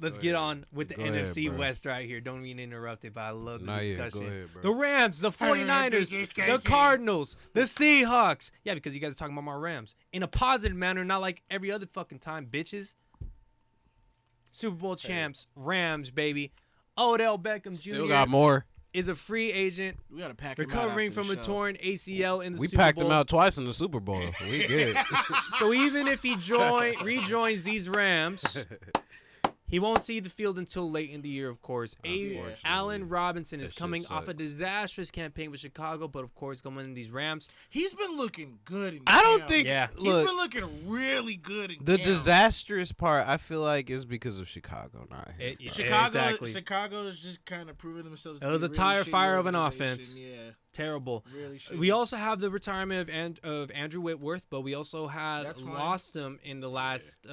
Let's get on with the NFC West right here. Don't mean to interrupt it, but I love the discussion. Go ahead, bro. The Rams, the 49ers, the Cardinals, the Seahawks. Yeah, because you guys are talking about my Rams. In a positive manner, not like every other fucking time, bitches. Super Bowl champs, Rams, baby. Odell Beckham Jr. Still got more. Is a free agent. We gotta pack him recovering out from a torn ACL in the Super Bowl. We packed him out twice in the Super Bowl. We good. So even if he rejoins these Rams, he won't see the field until late in the year, of course. Allen Robinson is coming off a disastrous campaign with Chicago, but of course coming in these Rams. He's been looking good in I don't camp. think. Yeah. He's been looking really good in The camp. disastrous part, I feel like, is because of Chicago, not him. Chicago is just kind of proving themselves. It was a tire fire of an offense. Yeah, terrible. Really shitty. We also have the retirement of Andrew Whitworth, but we also had lost him in the last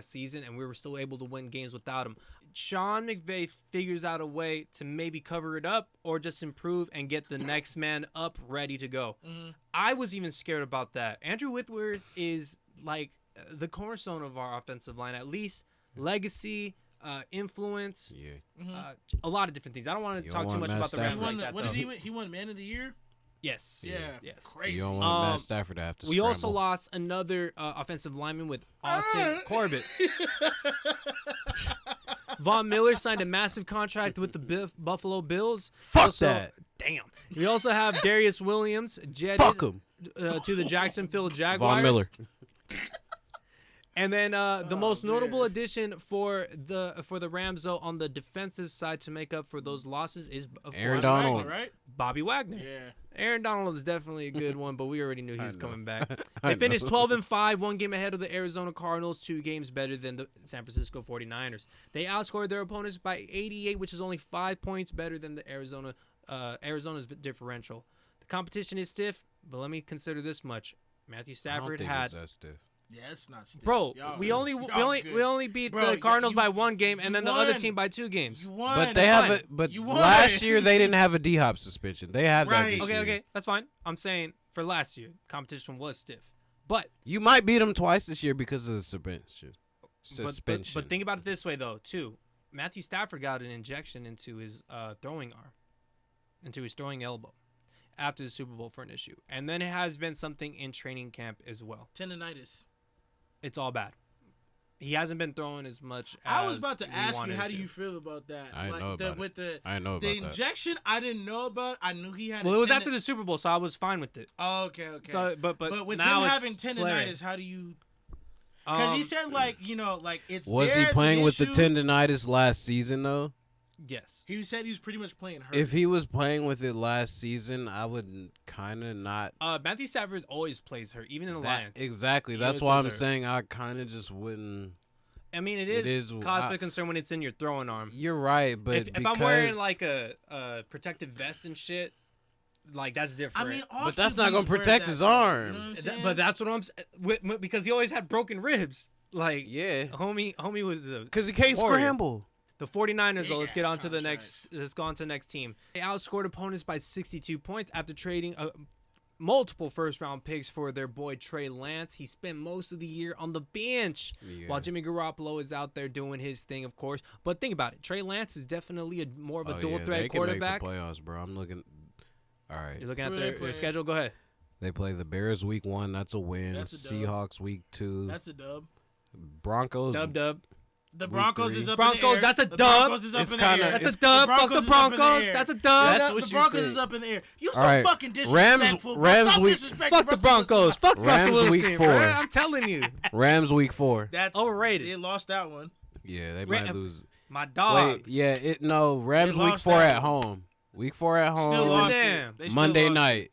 season, and we were still able to win games without him. Sean McVay figures out a way to maybe cover it up or just improve and get the next man up ready to go. Mm-hmm. I was even scared about that. Andrew Whitworth is like the cornerstone of our offensive line, at least legacy, influence, a lot of different things. I don't want to talk too much about the Rams like that. What did he win? He won Man of the Year? Yes. Yeah. Yes. Crazy. You don't want Matt Stafford to have to We scramble. also lost another offensive lineman with Austin Corbitt. Von Miller signed a massive contract with the Buffalo Bills. Fuck that. Damn. We also have Darious Williams jetted to the Jacksonville Jaguars. Von Miller. And then the most notable addition for the Rams, though, on the defensive side to make up for those losses is, of Aaron course, Donald. Wagner, right? Bobby Wagner. Yeah. Aaron Donald is definitely a good one, but we already knew he was coming back. They finished 12-5, one game ahead of the Arizona Cardinals, 2 games better than the San Francisco 49ers. They outscored their opponents by 88, which is only 5 points better than the Arizona's differential. The competition is stiff, but let me consider this much: Matthew Stafford had. Yeah, it's not stiff. Bro, we only beat the Cardinals by 1 game, and then the other team by 2 games. You won. But they have last year they didn't have a D-Hop suspension. They had that this year. Okay, that's fine. I'm saying for last year, competition was stiff, but you might beat them twice this year because of the suspension. But think about it this way though, too. Matthew Stafford got an injection into his throwing arm, into his throwing elbow, after the Super Bowl for an issue, and then it has been something in training camp as well. Tendonitis. It's all bad. He hasn't been throwing as much as I was about to ask you, how do you feel about that? I know about it. I know about the injection. I didn't know about. I knew he had. Well, it was after the Super Bowl, so I was fine with it. Oh, okay. So, but with now him having tendonitis, how do you? Because he said it's. Was he playing with the tendonitis last season though? Yes. He said he was pretty much playing hurt. If he was playing with it last season, I would kind of not. Matthew Stafford always plays hurt, even in the Lions. Exactly. That's why I'm saying I kind of just wouldn't. I mean, it is cause for concern when it's in your throwing arm. You're right, but if I'm wearing like a protective vest and shit, like that's different. I mean, but that's not gonna protect his arm. You know but that's what I'm saying. Because he always had broken ribs. Like, yeah, homie was because he can't scramble. The 49ers, though, let's go on to the next team. They outscored opponents by 62 points after trading multiple first-round picks for their boy Trey Lance. He spent most of the year on the bench while Jimmy Garoppolo is out there doing his thing, of course. But think about it. Trey Lance is definitely more of a dual-threat quarterback. They can make the playoffs, bro. I'm looking. All right. You're looking at their schedule? Go ahead. They play the Bears week 1. That's a win. That's a Seahawks week 2. That's a dub. Broncos. Dub. The Broncos is up Broncos, in the air. that's a the dub. Broncos is up It's in the air. kinda- That's a dub. Fuck the Broncos. That's a dub. The Broncos is up in the air. You so right. fucking disrespectful. Rams Stop week- disrespecting Fuck the Russell Wilson. Broncos. Fuck Rams Russell Wilson. week 4. Bro. I'm telling you. Rams week 4. That's overrated. They lost that one. Yeah, they might lose. My dogs. Wait, Rams week 4 at home. Week 4 at home. Still lost Damn. it. Monday night.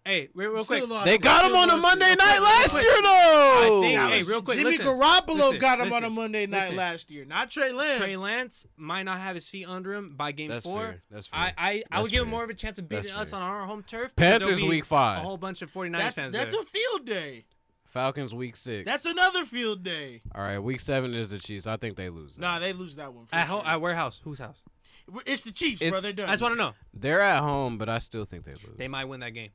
Hey, real quick. They got him on a Monday night last year, though. Real quick. Jimmy listen, Garoppolo got him on a Monday night last year, not Trey Lance. Trey Lance might not have his feet under him by game 4. Fair. That's fair. I would give him more of a chance of beating us on our home turf. Panthers week 5. A whole bunch of 49ers fans That's a field day. Falcons week 6. That's another field day. All right, week 7 is the Chiefs. I think they lose. Nah, they lose that one. At warehouse. Whose house? It's the Chiefs, bro. They're done. I just want to know. They're at home, but I still think they lose. They might win that game.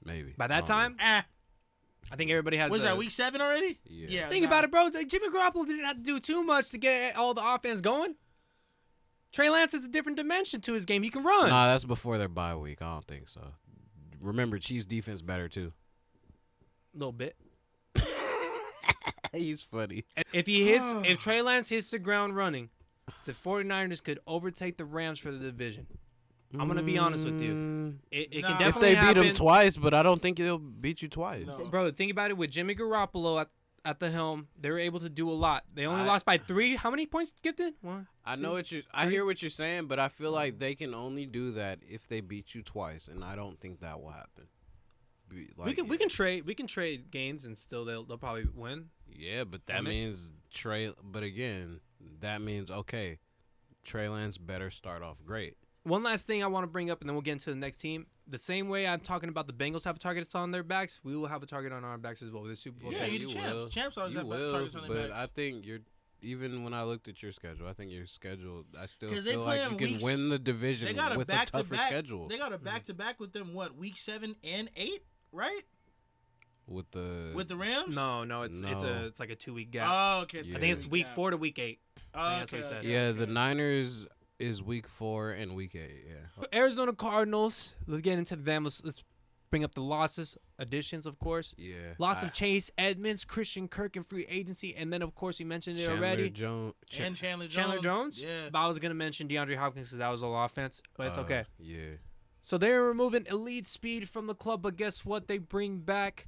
Maybe. By that time, I think everybody has. Was that week 7 already? Yeah. Think about it, bro. Jimmy Garoppolo didn't have to do too much to get all the offense going. Trey Lance is a different dimension to his game. He can run. Nah, that's before their bye week. I don't think so. Remember, Chiefs defense better too. A little bit. He's funny. If Trey Lance hits the ground running, the 49ers could overtake the Rams for the division. I'm going to be honest with you. It can definitely If they happen. beat him twice, but I don't think they'll beat you twice. No. Bro, think about it. With Jimmy Garoppolo at the helm, they were able to do a lot. They only lost by 3. How many points gifted? 1, I 2, know I hear what you're saying, but I feel like they can only do that if they beat you twice, and I don't think that will happen. We can trade games and still they'll probably win. Yeah, but that means Trey. But again, that means okay, Trey Lance better start off great. One last thing I want to bring up, and then we'll get into the next team. The same way I'm talking about the Bengals have targets on their backs, we will have a target on our backs as well. The Super Bowl. Yeah, you're the champs. Champs always have targets on their backs. But I think even when I looked at your schedule, I think your schedule, I still 'Cause they feel like you can win the division with a tougher schedule. They got a back-to-back with them, week 7 and 8, right? With the Rams? No, it's like a 2-week gap. Oh, okay. I think it's week 4 to week 8. That's what he said. Yeah, the Niners is week 4 and week 8. Yeah. Arizona Cardinals. Let's get into them. Let's bring up the losses, additions, of course. Yeah. Loss of Chase Edmonds, Christian Kirk in free agency, and then of course we mentioned it already. Chandler Jones. Yeah. But I was gonna mention DeAndre Hopkins because that was all offense, but it's okay. Yeah. So they're removing elite speed from the club, but guess what? They bring back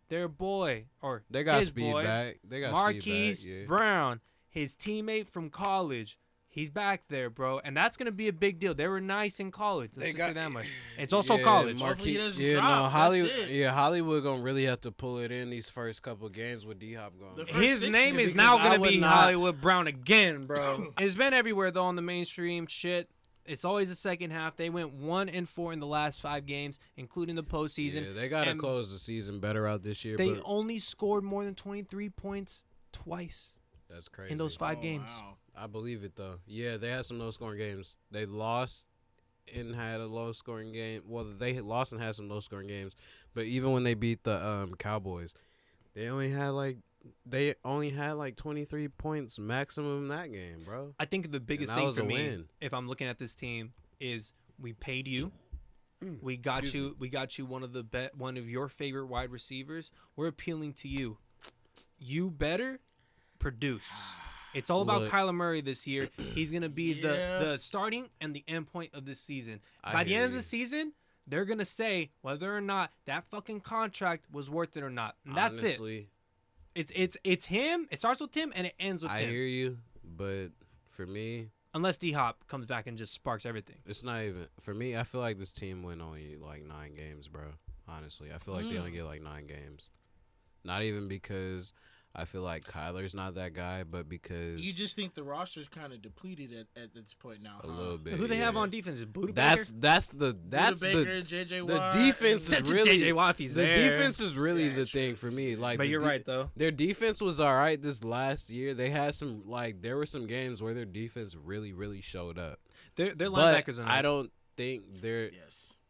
their boy or they got his speed boy, back. They got Marquise speed back. Yeah. Brown, his teammate from college. He's back there, bro, and that's gonna be a big deal. They were nice in college. Let's just say that much. It's also college. Hopefully he doesn't drop. Hollywood gonna really have to pull it in these first couple of games with D-Hop going. His name is now gonna be Hollywood Brown again, bro. It's been everywhere though on the mainstream shit. It's always the second half. They went 1-4 in the last 5 games, including the postseason. Yeah, they gotta close the season better out this year. They only scored more than 23 points twice. That's crazy. In those 5 games. Wow. I believe it though. Yeah, they had some low-scoring games. They lost and had a low-scoring game. Well, they lost and had some low-scoring games. But even when they beat the Cowboys, they only had like 23 points maximum in that game, bro. I think the biggest thing for me, if I'm looking at this team, is we paid you. We got you. We got you one of your favorite wide receivers. We're appealing to you. You better produce. It's all about Kyler Murray this year. He's going to be the starting and the end point of this season. By the end of the season, they're going to say whether or not that fucking contract was worth it or not. And that's Honestly, it. It's him. It starts with him and it ends with him. I hear you, but for me, unless D-Hop comes back and just sparks everything. It's not even for me. I feel like this team win only like 9 games, bro. Honestly, I feel like they only get like 9 games. Not even because I feel like Kyler's not that guy, but because you just think the roster's kind of depleted at this point now. A little bit. Who they have on defense is Buda Baker. That's Baker, JJ Watt. The defense is really JJ Watt. He's the there. defense is really the thing for me. Like, but you're right though. Their defense was all right this last year. They had some there were some games where their defense really showed up. Their linebackers are nice. I don't think they're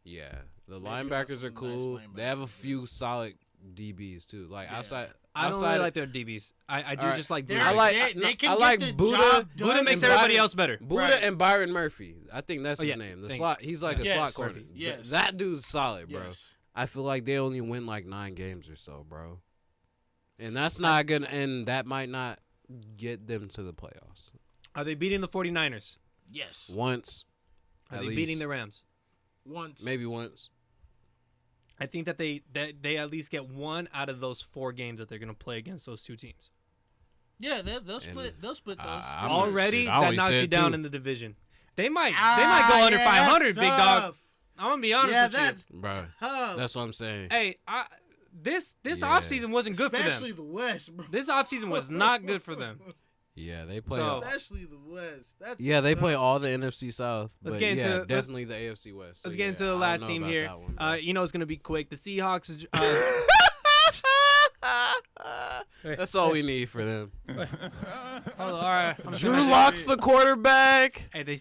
yeah. The linebackers are cool. They have a few solid DBs too. Like outside. I don't really like their DBs. I do just like Buda. I like Buda. Buda makes everybody else better. Buda and Byron Murphy. I think that's his name. The slot. He's like a slot corner. Yes. That dude's solid, bro. Yes. I feel like they only win like 9 games or so, bro. And that's not gonna. And that might not get them to the playoffs. Are they beating the 49ers? Yes. Once. Are they beating the Rams? Once. Maybe once. I think that they at least get 1 out of those 4 games that they're gonna play against those 2 teams. Yeah, they'll split those. Already, that knocks you down in the division. They might go under 500, big dog. I'm gonna be honest with you, bro. That's what I'm saying. Hey, this offseason wasn't good for them. Especially the West, bro. This offseason was not good for them. Yeah, they play. Especially the West. They play all the NFC South. Let's get into definitely the AFC West. Let's get into the last team here. It's gonna be quick. The Seahawks. That's all we need for them. All right. Drew Lock's the quarterback. Hey, they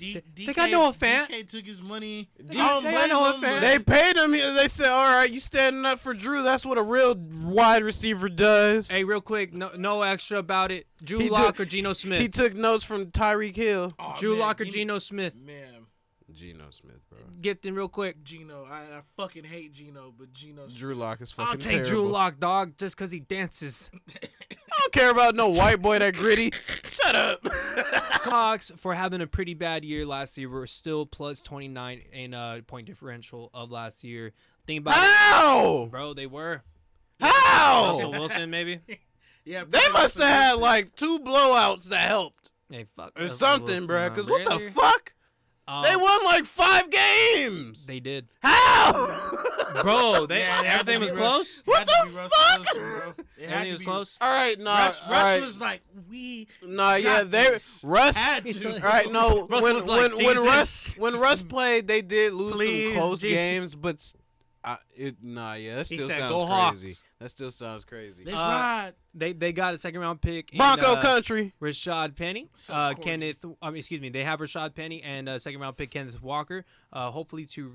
got Noah Fant. DK took his money. They got Noah Fant. They paid him. They said, all right, you standing up for Drew. That's what a real wide receiver does. Hey, real quick, no extra about it. Drew Lock or Geno Smith? He took notes from Tyreek Hill. Oh, Drew Lock or Geno Smith? Man. Geno Smith, bro. Gifting real quick. Geno. I fucking hate Geno, but Geno Smith. Drew Lock is fucking I'll take terrible. Drew Lock, dog, just because he dances. I don't care about no white boy that gritty. Shut up. Seahawks, for having a pretty bad year last year, were still plus 29 in point differential of last year. Think about How? it. Bro, they were. How? Russell Wilson, maybe? Yeah, They must have had like 2 blowouts that helped. Hey, fuck. Or Russell something, Wilson, bro. Because what the really? fuck? They won like 5 games. They did. How? Bro, Yeah, everything was close? What the fuck? Everything was close? All right, no. Russ was like, we. Nah, yeah, this. Russ Had He's to. like- All right, no. Russ when was like, when Jesus. Russ played, they did lose Please, some close Jesus. games, but that He still said, sounds "Go crazy. Hawks." That still sounds crazy. Let's ride. They got a second-round pick. Bronco and, country. Rashad Penny, So corny. Kenneth. Excuse me. They have Rashad Penny and second-round pick Kenneth Walker. Hopefully to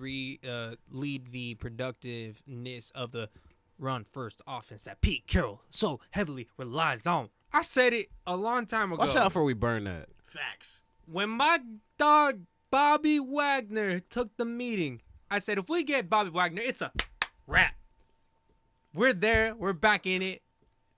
lead the productiveness of the run-first offense that Pete Carroll so heavily relies on. I said it a long time ago. Watch out for we burn that. Facts. When my dog Bobby Wagner took the meeting, I said, if we get Bobby Wagner, it's a wrap. We're there. We're back in it.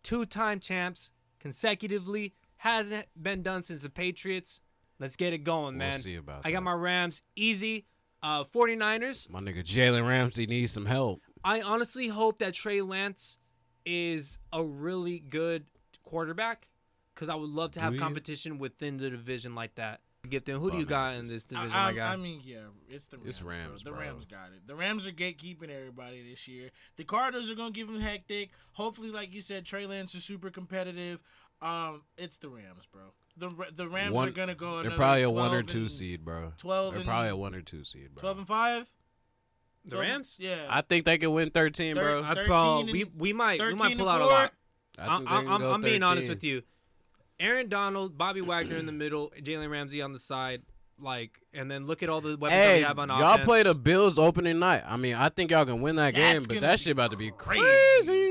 2-time champs consecutively. Hasn't been done since the Patriots. Let's get it going, man. We'll see about I got that. my Rams easy. 49ers. My nigga Jalen Ramsey needs some help. I honestly hope that Trey Lance is a really good quarterback because I would love to have competition within the division like that. Who do you got in this division, my guy? I mean, yeah, it's the Rams. It's Rams, bro. The bro. Rams got it. The Rams are gatekeeping everybody this year. The Cardinals are gonna give them hectic. Hopefully, like you said, Trey Lance is super competitive. It's the Rams, bro. The Rams are gonna go. They're probably a 1 or 12 2 and- seed, bro. 12 They're and- probably a 1 or 2 seed, bro. 12-5. The Rams? Yeah. I think they can win 13, bro. 13 we might 13 pull out a 4. lot. I think they can go I'm being honest 13. with you. Aaron Donald, Bobby Wagner in the middle, Jalen Ramsey on the side, and then look at all the weapons that Hey, we have on y'all offense. play the Bills opening night. I mean, I think y'all can win that game, but that shit about to be crazy.